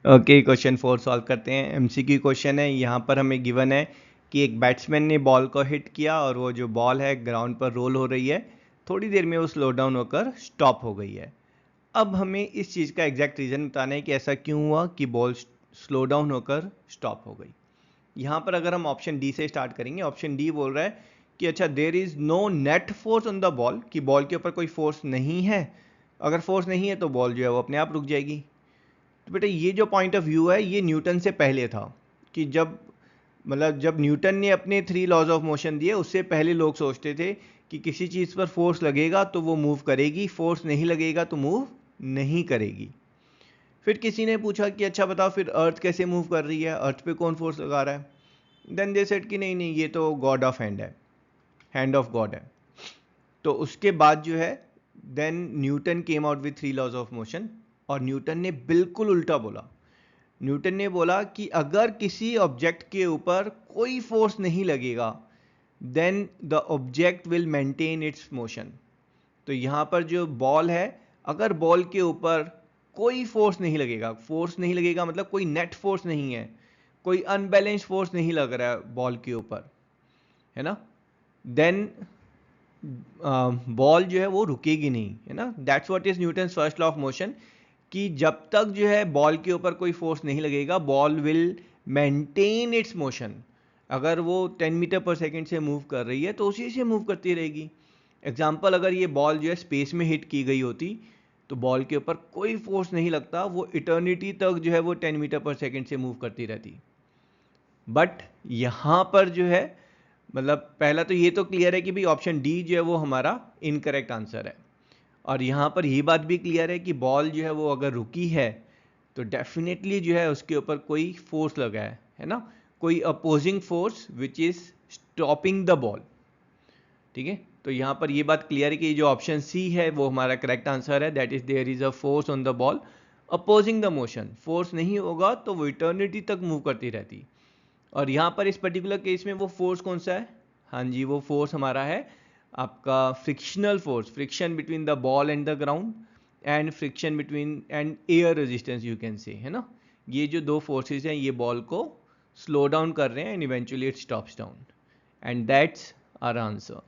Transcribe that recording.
Okay, question 4 solve करते हैं। MCQ question है। यहाँ पर हमें गिवन है कि एक बैट्समैन ने बॉल को हिट किया और वो जो बॉल है ग्राउंड पर रोल हो रही है, थोड़ी देर में वो स्लो डाउन होकर स्टॉप हो गई है। अब हमें इस चीज़ का एग्जैक्ट रीज़न बताना है कि ऐसा क्यों हुआ कि बॉल स्लो डाउन होकर स्टॉप हो गई। यहाँ पर अगर हम ऑप्शन डी से स्टार्ट करेंगे, ऑप्शन डी बोल रहा है कि अच्छा, there is no net force on the ball, कि बॉल के ऊपर कोई फोर्स नहीं है। अगर फोर्स नहीं है तो बॉल जो है वो अपने आप रुक जाएगी। तो बेटा ये जो पॉइंट ऑफ व्यू है ये न्यूटन से पहले था, कि जब न्यूटन ने अपने 3 लॉज ऑफ मोशन दिए, उससे पहले लोग सोचते थे कि किसी चीज़ पर फोर्स लगेगा तो वो मूव करेगी, फोर्स नहीं लगेगा तो मूव नहीं करेगी। फिर किसी ने पूछा कि अच्छा बताओ, फिर अर्थ कैसे मूव कर रही है, अर्थ पे कौन फोर्स लगा रहा है। देन दे सेड कि नहीं नहीं, ये तो गॉड ऑफ हैंड है, हैंड ऑफ गॉड है। तो उसके बाद जो है, then Newton came out with 3 laws of motion, और न्यूटन ने बिल्कुल उल्टा बोला। न्यूटन ने बोला कि अगर किसी ऑब्जेक्ट के ऊपर कोई फोर्स नहीं लगेगा, then the object will maintain its motion. तो यहाँ पर जो बॉल है, अगर बॉल के ऊपर कोई फोर्स नहीं लगेगा, फोर्स नहीं लगेगा मतलब कोई नेट फोर्स नहीं है, कोई अनबैलेंस फोर्स नहीं लग रहा है बॉल के ऊपर, है ना, देन बॉल जो है वो रुकेगी नहीं, है ना। That's what is Newton first law of motion, कि जब तक जो है बॉल के ऊपर कोई फोर्स नहीं लगेगा, ball will maintain its motion. अगर वो 10 मीटर पर सेकेंड से मूव कर रही है तो उसी से मूव करती रहेगी। एग्जाम्पल, अगर ये बॉल जो है स्पेस में हिट की गई होती, तो बॉल के ऊपर कोई फोर्स नहीं लगता, वो इटर्निटी तक जो है वो 10 मीटर पर सेकेंड से मूव करती रहती। बट यहाँ पर जो है, मतलब पहला तो ये तो क्लियर है कि भाई ऑप्शन डी जो है वो हमारा इनकरेक्ट आंसर है। और यहाँ पर ये बात भी क्लियर है कि बॉल जो है वो अगर रुकी है तो डेफिनेटली जो है उसके ऊपर कोई फोर्स लगा है ना, कोई opposing force which is stopping the ball. ठीक है, तो यहाँ पर ये बात क्लियर है कि जो ऑप्शन सी है वो हमारा करेक्ट आंसर है, that is there is a force on the ball opposing the motion. Force नहीं होगा तो वो इटर्निटी तक मूव करती रहती। और यहाँ पर इस पर्टिकुलर केस में वो फोर्स कौन सा है, हाँ जी, वो फोर्स हमारा है आपका frictional force, friction between the ball and the ground, and friction between and air resistance you can say, है ना। ये जो दो फोर्सेस हैं ये बॉल को स्लो डाउन कर रहे हैं and eventually it stops down, and that's our answer.